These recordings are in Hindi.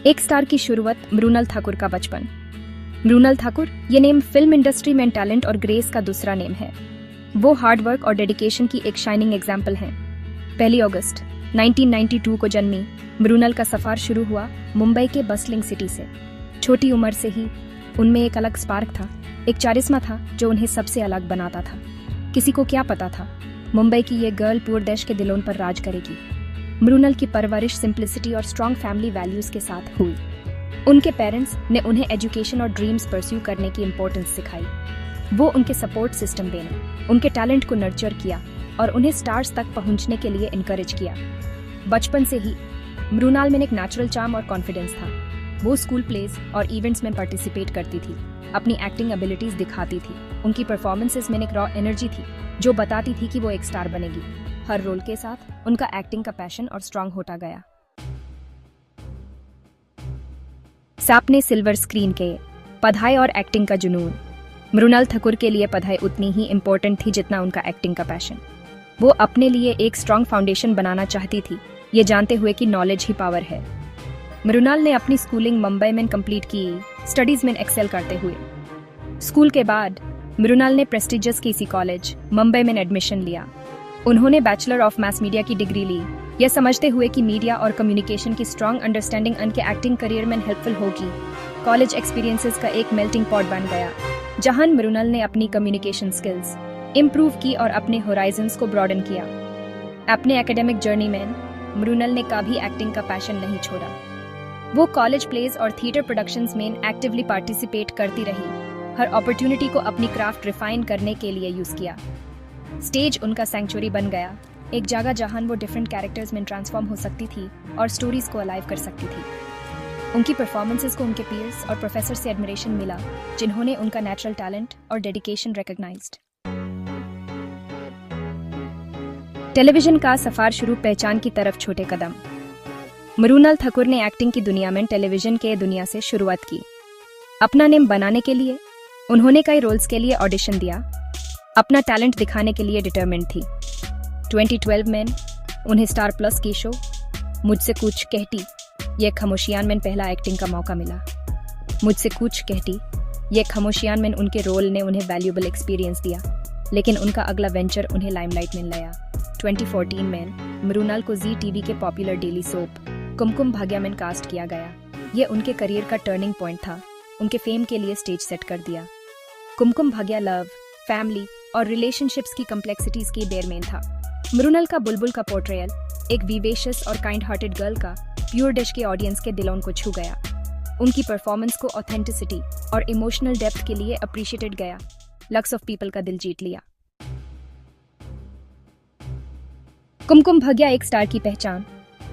एक स्टार की शुरुआत मृणाल ठाकुर का बचपन। मृणाल ठाकुर ये नेम फिल्म इंडस्ट्री में टैलेंट और ग्रेस का दूसरा नेम है। वो हार्ड वर्क और डेडिकेशन की एक शाइनिंग एग्जाम्पल हैं। 1 अगस्त 1992 को जन्मी मृणाल का सफर शुरू हुआ मुंबई के बसलिंग सिटी से। छोटी उम्र से ही उनमें एक अलग स्पार्क था, एक चारिस्मा था जो उन्हें सबसे अलग बनाता था। किसी को क्या पता था मुंबई की ये गर्ल पूरे देश के दिलों पर राज करेगी। मृणाल की परवरिश सिंप्लिसिटी और स्ट्रॉन्ग फैमिली वैल्यूज के साथ हुई। उनके पेरेंट्स ने उन्हें एजुकेशन और ड्रीम्स परस्यू करने की इम्पोर्टेंस सिखाई। वो उनके सपोर्ट सिस्टम देने, उनके टैलेंट को नर्चर किया और उन्हें स्टार्स तक पहुंचने के लिए इनकरेज किया। बचपन से ही मृणाल में एक नेचुरल चार्म और कॉन्फिडेंस था। वो स्कूल प्लेज और इवेंट्स में पार्टिसिपेट करती थी, अपनी एक्टिंग एबिलिटीज दिखाती थी। उनकी परफॉर्मेंसेस में एक रॉ एनर्जी थी जो बताती थी कि वो एक स्टार बनेगी। हर रोल के साथ उनका एक्टिंग का पैशन और स्ट्रांग होता गया। सामने सिल्वर स्क्रीन के पढ़ाई और एक्टिंग का जुनून। मृणाल ठाकुर के लिए पढ़ाई उतनी ही इम्पोर्टेंट थी जितना उनका एक्टिंग का पैशन। वो अपने लिए एक स्ट्रॉन्ग फाउंडेशन बनाना चाहती थी, ये जानते हुए कि नॉलेज ही पावर है। मृणाल ने अपनी स्कूलिंग मुंबई में कंप्लीट की, स्टडीज में एक्सेल करते हुए। स्कूल के बाद मृणाल ने प्रेस्टिजियस केसी कॉलेज मुंबई में एडमिशन लिया। उन्होंने बैचलर ऑफ मास मीडिया की डिग्री ली, यह समझते हुए कि मीडिया और कम्युनिकेशन की स्ट्रॉन्ग अंडरस्टैंडिंग उनके एक्टिंग करियर में हेल्पफुल होगी। कॉलेज एक्सपीरियंसेस का एक मेल्टिंग पॉट बन गया, जहां मृणाल ने अपनी कम्युनिकेशन स्किल्स इम्प्रूव की और अपने होराइजन्स को ब्रॉडन किया। अपने एकेडमिक जर्नी में मृणाल ने कभी एक्टिंग का पैशन नहीं छोड़ा। वो कॉलेज प्लेज और थिएटर प्रोडक्शंस में एक्टिवली पार्टिसिपेट करती रही, हर अपॉर्चुनिटी को अपनी क्राफ्ट रिफाइन करने के लिए यूज किया। स्टेज उनका सैंक्चुरी बन गया, एक जगह जहां वो डिफरेंट कैरेक्टर्स में ट्रांसफॉर्म हो सकती थी और स्टोरीज को अलाइव कर सकती थी। उनकी परफॉर्मेंसेस को उनके पीयर्स और प्रोफेसर से एडमिरेशन मिला, जिन्होंने उनका नेचुरल टैलेंट और डेडिकेशन रिकॉग्नाइज्ड। टेलीविजन का सफर शुरू पहचान की तरफ छोटे कदम। मृणाल ठाकुर ने एक्टिंग की दुनिया में टेलीविजन के दुनिया से शुरुआत की। अपना नेम बनाने के लिए उन्होंने कई रोल्स के लिए ऑडिशन दिया, अपना टैलेंट दिखाने के लिए डिटरमिन्ड थी। 2012 में उन्हें स्टार प्लस की शो मुझसे कुछ कहती ये खामोशियान में पहला एक्टिंग का मौका मिला। मुझसे कुछ कहती ये खामोशियान में उनके रोल ने उन्हें वैल्यूएबल एक्सपीरियंस दिया, लेकिन उनका अगला वेंचर उन्हें लाइमलाइट में लाया। 2014 में मृणाल को जी टीवी के popular daily soap Kumkum Bhagya में कास्ट किया गया। ये उनके करियर का टर्निंग पॉइंट था, उनके फेम के लिए स्टेज सेट कर दिया। कुमकुम भाग्य लव, फैमिली और रिलेशनशिप्स की कम्प्लेक्सिटीज की बेरमेन था। मृणाल का बुलबुल का पोर्ट्रेयल एक विवेशियस और काइंड हार्टेड गर्ल का प्योर डिश के ऑडियंस के दिलों को छू गया। उनकी परफॉर्मेंस को ऑथेंटिसिटी और इमोशनल डेप्थ के लिए अप्रिशिएटेड गया, लक्स ऑफ पीपल का दिल जीत लिया। कुमकुम भाग्य एक स्टार की पहचान।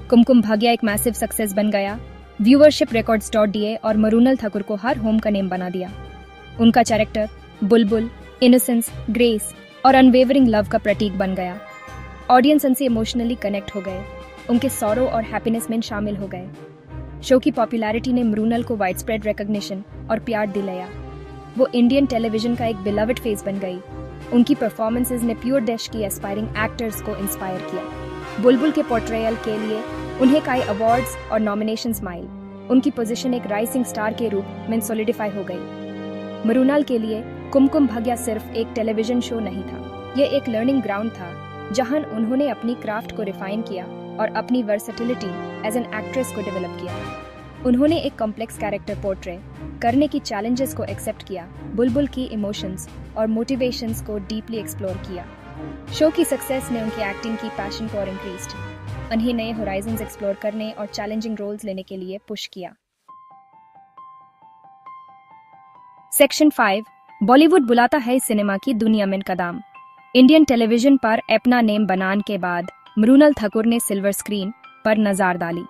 कुमकुम भाग्य एक मैसिव सक्सेस बन गया, व्यूअरशिप रिकॉर्ड्स तोड़ दिए और मृणाल ठाकुर को हर होम का नेम बना दिया। उनका कैरेक्टर बुलबुल इनोसेंस, ग्रेस और अनवेवरिंग लव का प्रतीक बन गया। ऑडियंस उनसे इमोशनली कनेक्ट हो गए, उनके सौरों और हैप्पीनेस में शामिल हो गए। शो की पॉपुलैरिटी ने मृणाल को वाइड स्प्रेड रिकॉग्निशन और प्यार दिलाया। वो इंडियन टेलीविजन का एक बिलवड फेस बन गई। उनकी परफॉर्मेंसेस ने प्योर देश की एस्पायरिंग एक्टर्स को इंस्पायर किया। बुलबुल के पोर्ट्रेयल के लिए उन्हें कई अवार्ड्स और नॉमिनेशंस मिले। उनकी पोजीशन एक राइजिंग स्टार के रूप में सॉलिडिफाई हो गई। मृणाल के लिए कुमकुम भाग्य सिर्फ एक टेलीविजन शो नहीं था, यह एक लर्निंग ग्राउंड था जहां उन्होंने अपनी क्राफ्ट को रिफाइन किया और अपनी वर्सेटिलिटी एज एन एक्ट्रेस को डेवलप किया। उन्होंने एक कॉम्प्लेक्स कैरेक्टर पोर्ट्रे करने की चैलेंजेस को एक्सेप्ट किया, बुलबुल की इमोशंस और मोटिवेशंस को डीपली एक्सप्लोर किया। शो की सक्सेस ने उनकी एक्टिंग की पैशन को और इंक्रीज्ड, उन्हें नए होराइजन्स एक्सप्लोर करने और चैलेंजिंग रोल्स लेने के लिए पुश किया। सेक्शन 5 बॉलीवुड बुलाता है सिनेमा की दुनिया में कदम। इंडियन टेलीविजन पर अपना नेम बनाने के बाद मृणाल ठाकुर ने सिल्वर स्क्रीन पर नजर डाली।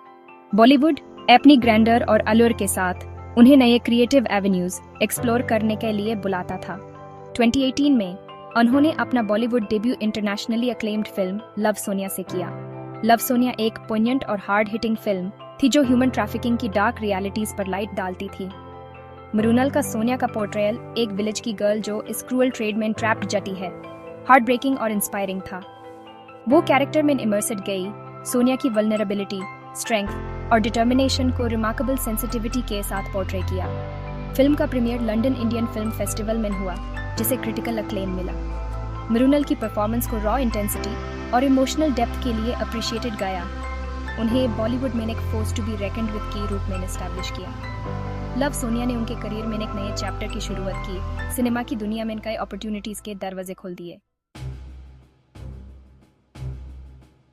बॉलीवुड अपनी ग्रैंडर और अलुर के साथ उन्हें नए क्रिएटिव एवेन्यूज एक्सप्लोर करने के लिए बुलाता था। 2018 में उन्होंने अपना Bollywood debut internationally acclaimed film love Sonia से किया। लव सोनिया एक पोइग्नेंट और हार्ड हिटिंग फिल्म थी जो ह्यूमन ट्रैफिकिंग की डार्क रियलिटीज पर लाइट डालती थी। मृणाल का सोनिया का पोर्ट्रेयल एक विलेज की गर्ल जो इस क्रूअल ट्रेड में ट्रैप्ड जती है, हार्ट ब्रेकिंग और इंस्पायरिंग था। वो कैरेक्टर में इमर्सेड गई। सोनिया की वल्नरेबिलिटी, स्ट्रेंथ और डिटर्मिनेशन को रिमार्केबल सेंसिटिविटी के साथ पोर्ट्रे किया। फिल्म का premiere London Indian film festival में हुआ, जिसे क्रिटिकल अक्लेम मिला। मृणाल की परफॉर्मेंस को रॉ इंटेंसिटी और इमोशनल डेप्थ के लिए अप्रिशिएटेड गया। उन्हें बॉलीवुड में एक फोर्स टू बी रेकन्ड विद के रूप में एस्टैब्लिश किया। लव सोनिया ने उनके करियर में एक नए चैप्टर की शुरुआत की, सिनेमा की दुनिया में कई अपॉर्चुनिटीज के दरवाजे खोल दिए।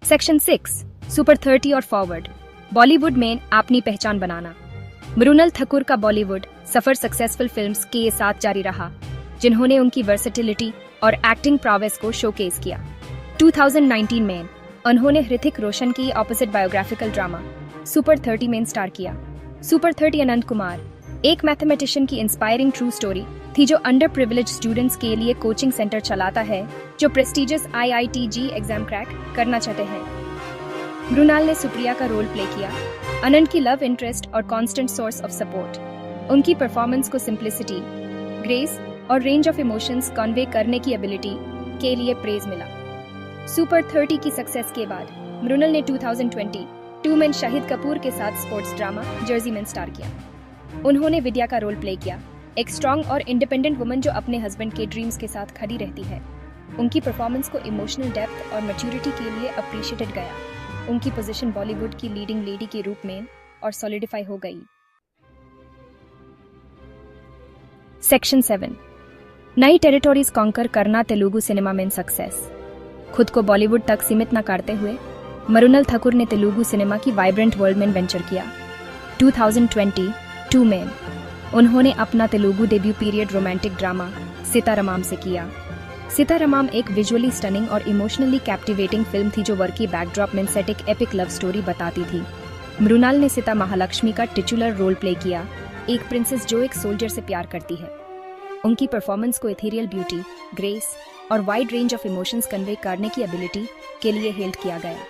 सेक्शन 6 सुपर 30 और फॉरवर्ड, बॉलीवुड में अपनी पहचान बनाना। मृणाल ठाकुर का बॉलीवुड सफर सक्सेसफुल फिल्म्स के साथ जारी रहा, जिन्होंने उनकी वर्सेटिलिटी और एक्टिंग प्रॉवेस को शोकेस किया। 2019 में उन्होंने ऋतिक रोशन की ऑपोजिट बायोग्राफिकल ड्रामा सुपर 30 में स्टार किया। सुपर 30 अनंत कुमार एक मैथमेटिशियन की इंस्पायरिंग ट्रू स्टोरी थी, जो अंडर प्रिविलेज स्टूडेंट्स के लिए कोचिंग सेंटर चलाता है, जो प्रेस्टिजियस IITG एग्जाम क्रैक करना चाहते हैं। मृणाल ने सुप्रिया का रोल प्ले किया, अनंत की लव इंटरेस्ट और कांस्टेंट सोर्स ऑफ सपोर्ट। उनकी परफॉर्मेंस को सिंप्लिसिटी, ग्रेस और रेंज ऑफ इमोशंस कन्वे करने की एबिलिटी के लिए प्रेज मिला। सुपर 30 की सक्सेस के बाद मृणाल ने 2022 में शाहिद कपूर के साथ स्पोर्ट्स ड्रामा जर्सी में स्टार किया। उन्होंने विद्या का रोल प्ले किया, एक स्ट्रॉन्ग और इंडिपेंडेंट वुमन जो अपने हस्बैंड के ड्रीम्स के साथ खड़ी रहती है। उनकी परफॉर्मेंस को इमोशनल डेप्थ और मैच्योरिटी के लिए अप्रिशिएटेड गया। उनकी पोजीशन बॉलीवुड की लीडिंग लेडी के रूप में और सॉलिडिफाई हो गई। सेक्शन 7 नई टेरिटोरीज कॉन्कर करना, तेलुगु सिनेमा में सक्सेस। खुद को बॉलीवुड तक सीमित न करते हुए मृणाल ठाकुर ने तेलुगु सिनेमा की वाइब्रेंट वर्ल्ड में वेंचर किया। 2022 में उन्होंने अपना Telugu debut period romantic drama Sita Ramam से किया। सीतारामम एक विजुअली स्टनिंग और इमोशनली कैप्टिवेटिंग फिल्म थी, जो वर्क की बैकड्रॉप में सेट एक एपिक लव स्टोरी बताती थी। मृणाल ने सीता महालक्ष्मी का टिचुलर रोल प्ले किया, एक प्रिंसेस जो एक सोल्जर से प्यार करती है। उनकी परफॉर्मेंस को इथेरियल ब्यूटी, ग्रेस और wide range of emotions convey करने की एबिलिटी के लिए हेल्ड किया गया।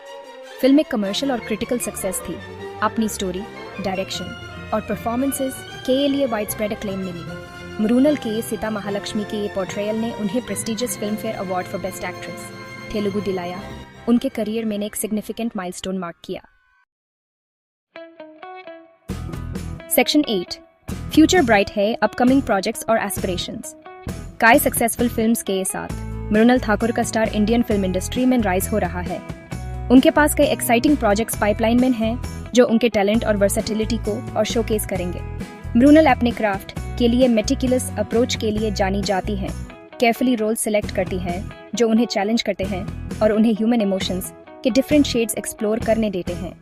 फिल्म एक कमर्शियल और क्रिटिकल सक्सेस थी। अपनी स्टोरी, डायरेक्शन और परफॉर्मेंसेस के लिए वाइड स्प्रेड अक्लेम मिली। मृणाल के सीता महालक्ष्मी के पोर्ट्रेयल ने उन्हें prestigious film fair award for best actress Telugu दिलाया। उनके करियर में एक सिग्निफिकेंट माइलस्टोन मार्क किया। सेक्शन 8 फ्यूचर ब्राइट है, अपकमिंग प्रोजेक्ट्स और एस्पिरेशंस। कई सक्सेसफुल फिल्म्स के साथ मृणाल ठाकुर का स्टार इंडियन फिल्म इंडस्ट्री में राइज हो रहा है। उनके पास कई एक्साइटिंग प्रोजेक्ट्स पाइपलाइन में हैं, जो उनके टैलेंट और वर्सेटिलिटी को और शोकेस करेंगे। मृणाल अपने क्राफ्ट के लिए मेटिकुलस अप्रोच के लिए जानी जाती हैं, केयरफुली रोल सिलेक्ट करती हैं जो उन्हें चैलेंज करते हैं और उन्हें ह्यूमन इमोशंस के डिफरेंट शेड्स एक्सप्लोर करने देते हैं।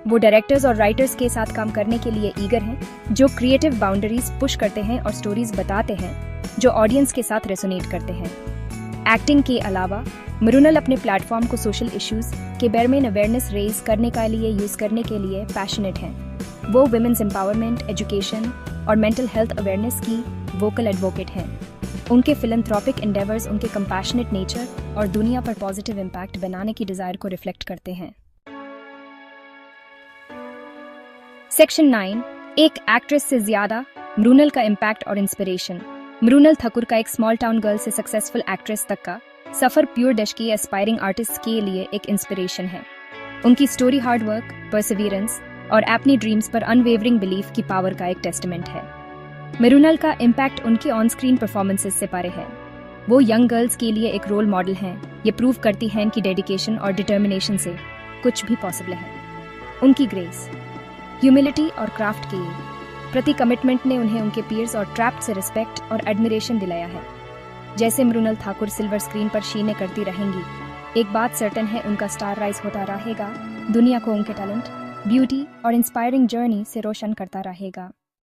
वो डायरेक्टर्स और राइटर्स के साथ काम करने के लिए ईगर हैं, जो क्रिएटिव बाउंड्रीज पुश करते हैं और स्टोरीज बताते हैं जो ऑडियंस के साथ रेसोनेट करते हैं। एक्टिंग के अलावा मृणाल अपने प्लेटफॉर्म को सोशल इश्यूज के बारे में अवेयरनेस रेज करने के लिए यूज करने के लिए पैशनेट हैं। वो वुमेन्स एम्पावरमेंट, एजुकेशन और मेंटल हेल्थ अवेयरनेस की वोकल एडवोकेट हैं। उनके फिलैंथ्रोपिक एंडेवर्स उनके कंपैशनेट नेचर और दुनिया पर पॉजिटिव इम्पैक्ट बनाने की डिजायर को रिफ्लेक्ट करते हैं। सेक्शन 9 एक एक्ट्रेस से ज्यादा मृणाल का इम्पैक्ट और इंस्पिरेशन। मृणाल ठाकुर का एक स्मॉल टाउन गर्ल से सक्सेसफुल एक्ट्रेस तक का सफर प्योर डैश की एस्पायरिंग आर्टिस्ट के लिए एक इंस्पिरेशन है। उनकी स्टोरी हार्ड वर्क, परसिवियरेंस और अपनी ड्रीम्स पर अनवेवरिंग बिलीफ की पावर का एक टेस्टमेंट है। मृणाल का इम्पैक्ट उनकी ऑन स्क्रीन परफॉर्मेंसेस से परे है। वो यंग गर्ल्स के लिए एक रोल मॉडल हैं। ये प्रूव करती हैं कि डेडिकेशन और डिटर्मिनेशन से कुछ भी पॉसिबल है। उनकी ग्रेस, ह्यूमिलिटी और क्राफ्ट के प्रति कमिटमेंट ने उन्हें उनके पीयर्स और ट्रैप्ड से रिस्पेक्ट और एडमिरेशन दिलाया है। जैसे मृणाल ठाकुर सिल्वर स्क्रीन पर शीने करती रहेंगी, एक बात सर्टन है, उनका स्टार राइज होता रहेगा, दुनिया को उनके टैलेंट, ब्यूटी और इंस्पायरिंग जर्नी से रोशन करता रहेगा।